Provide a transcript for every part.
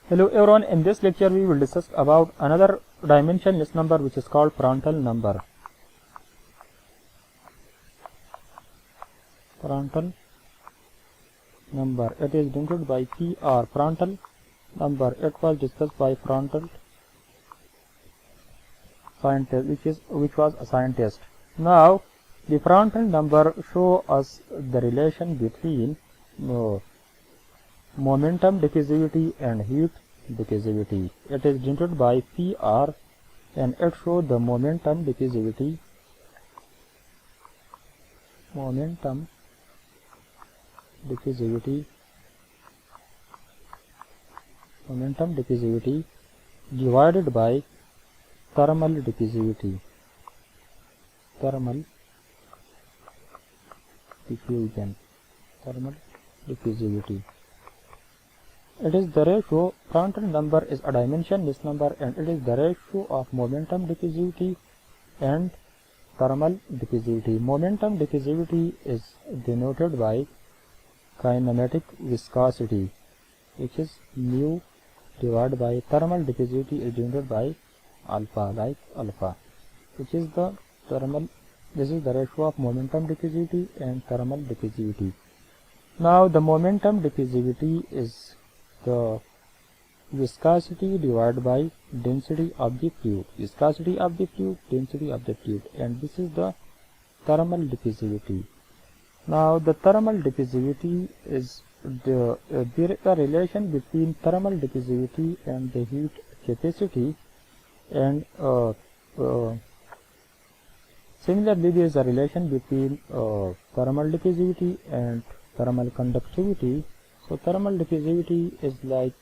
Hello everyone, in this lecture we will discuss about another dimensionless number which is called Prandtl number. Prandtl number, it is denoted by PR. Prandtl number, it was discussed by Prandtl scientist, which was a scientist. Now the Prandtl number show us the relation between momentum diffusivity and heat diffusivity. It is denoted by PR and it shows the momentum diffusivity divided by thermal diffusivity. Thermal diffusivity. It is the ratio. Prandtl number is a dimensionless number and it is the ratio of momentum diffusivity and thermal diffusivity. Momentum diffusivity is denoted by kinematic viscosity, which is mu, divided by thermal diffusivity is denoted by alpha, like alpha, which is the thermal. This is the ratio of momentum diffusivity and thermal diffusivity. Now the momentum diffusivity is the viscosity divided by density of the fluid. Viscosity of the fluid, density of the fluid, and this is the thermal diffusivity. Now the thermal diffusivity is there is a relation between thermal diffusivity and the heat capacity, and similarly there is a relation between thermal diffusivity and thermal conductivity. So thermal diffusivity is like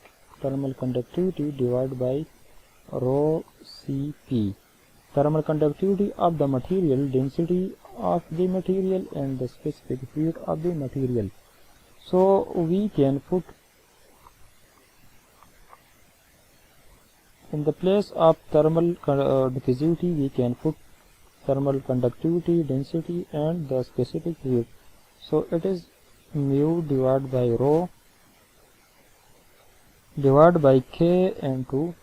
thermal conductivity divided by rho Cp. Thermal conductivity of the material, density of the material, and the specific heat of the material. So we can put in the place of thermal diffusivity, we can put thermal conductivity, density, and the specific heat. So it is mu divided by rho divided by K into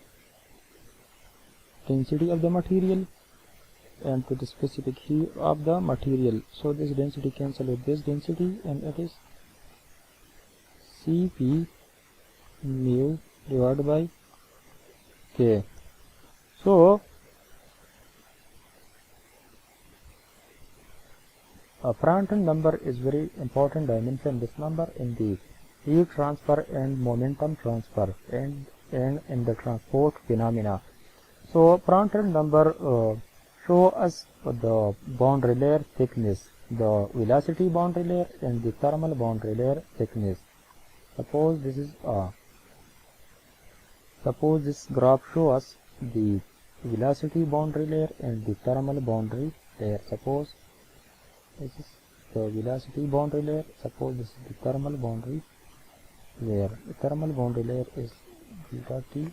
density of the material and to the specific heat of the material. So this density cancel with this density and it is Cp mu divided by K. So a Prandtl number is very important dimension, this number in the heat transfer and momentum transfer and in the transport phenomena. So Prandtl number show us the boundary layer thickness, the velocity boundary layer and the thermal boundary layer thickness. Suppose this graph shows us the velocity boundary layer and the thermal boundary layer. Suppose this is the velocity boundary layer. Suppose this is the thermal boundary layer. The thermal boundary layer is delta T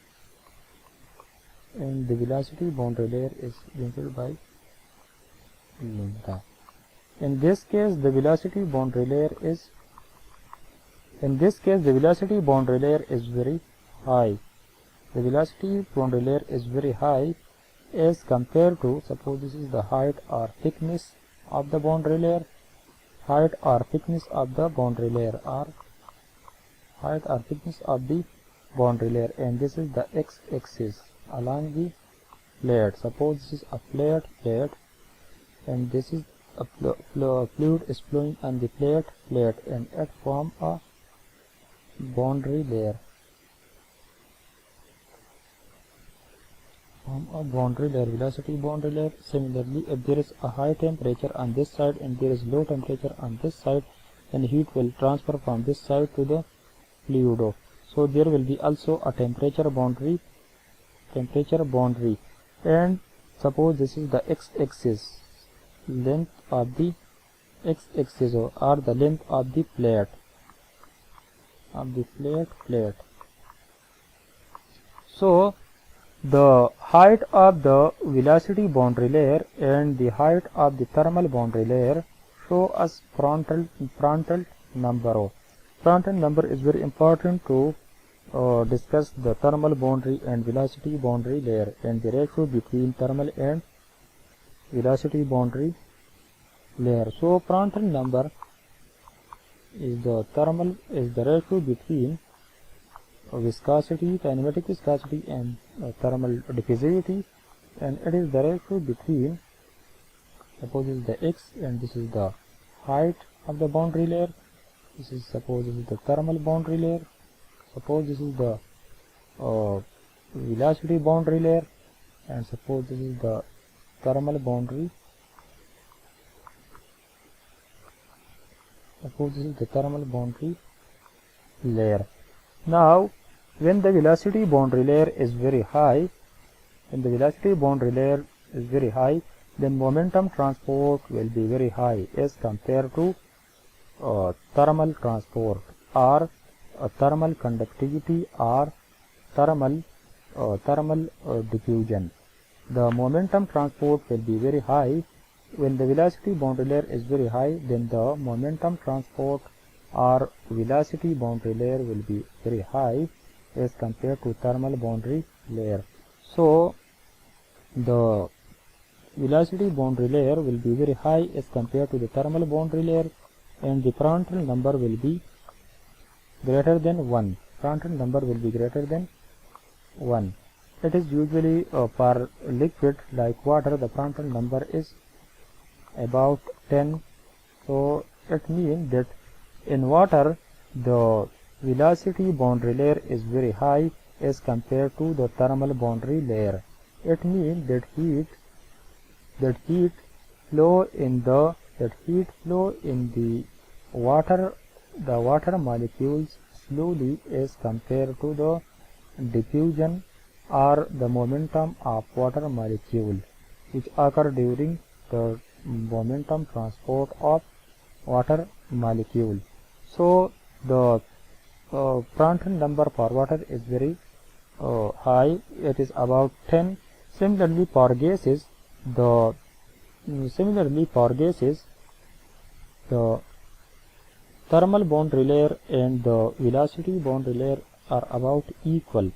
and the velocity boundary layer is denoted by lambda. In this case the velocity boundary layer is very high. The velocity boundary layer is very high as compared to, suppose this is the height or thickness of the boundary layer, height or thickness of the boundary layer, and this is the x-axis along the plate. Suppose this is a plate and this is a fluid is flowing on the plate and it form a boundary layer. Velocity boundary layer. Similarly, if there is a high temperature on this side and there is low temperature on this side, then heat will transfer from this side to the fluid. So there will be also a temperature boundary, and suppose this is the x-axis, length of the x-axis or the length of the plate. So the height of the velocity boundary layer and the height of the thermal boundary layer show us Prandtl number. Prandtl number is very important to discuss the thermal boundary and velocity boundary layer and the ratio between thermal and velocity boundary layer. So Prandtl number is the ratio between viscosity, kinematic viscosity, and thermal diffusivity, and it is the ratio between, suppose this is the x and this is the height of the boundary layer. This is, suppose this is the thermal boundary layer. Suppose this is the velocity boundary layer, and suppose this is the thermal boundary. Suppose this is the thermal boundary layer. Now, when the velocity boundary layer is very high, then momentum transport will be very high as compared to thermal transport, or thermal conductivity, or thermal diffusion. The momentum transport will be very high. When the velocity boundary layer is very high, then the momentum transport or velocity boundary layer will be very high as compared to thermal boundary layer. So the velocity boundary layer will be very high as compared to the thermal boundary layer, and the Prandtl number will be greater than 1. Prandtl number will be greater than 1. It is usually for liquid like water, the Prandtl number is about 10. So it means that in water the velocity boundary layer is very high as compared to the thermal boundary layer. It means that heat flow in the water molecules slowly as compared to the diffusion or the momentum of water molecule, which occur during the momentum transport of water molecule. So the Prandtl number for water is very high. It is about 10. Similarly for gases, the thermal boundary layer and the velocity boundary layer are about equal.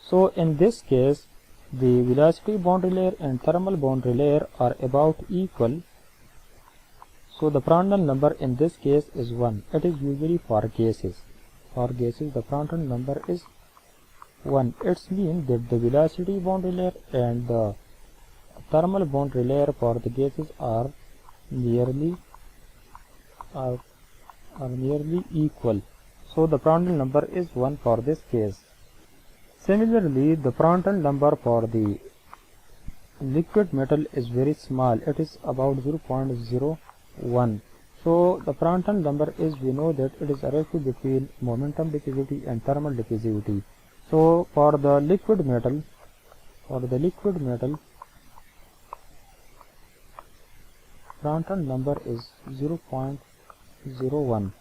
So in this case, the velocity boundary layer and thermal boundary layer are about equal. So the Prandtl number in this case is 1. It is usually for gases. For gases, the Prandtl number is 1. It means that the velocity boundary layer and the thermal boundary layer for the gases are nearly equal. So the Prandtl number is 1 for this case. Similarly, the Prandtl number for the liquid metal is very small. It is about 0.01. So the Prandtl number is, we know that it is a ratio between momentum diffusivity and thermal diffusivity. So for the liquid metal, Prandtl number is 0.01.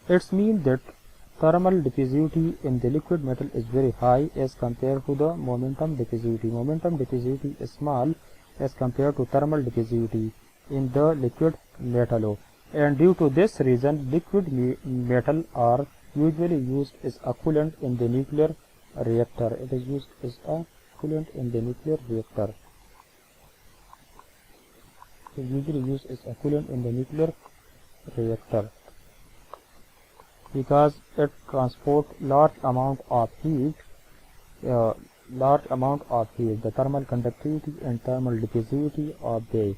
It means that thermal diffusivity in the liquid metal is very high as compared to the momentum diffusivity. Momentum diffusivity is small as compared to thermal diffusivity in the liquid metal. And due to this reason, liquid metal are usually used as a coolant in the nuclear reactor. It is used as a coolant in the nuclear reactor. It is usually used as a coolant in the nuclear reactor because it transports large amount of heat. The thermal conductivity and thermal diffusivity of the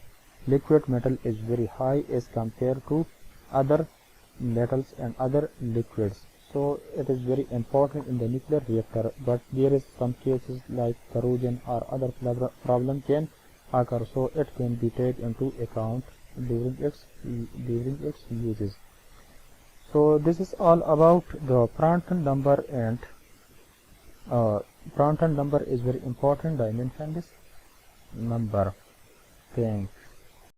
liquid metal is very high as compared to other metals and other liquids. So it is very important in the nuclear reactor, but there is some cases like corrosion or other problem can occur, so it can be taken into account during its uses. So this is all about the Prandtl number, and Prandtl number is very important. I mentioned this number. Thanks.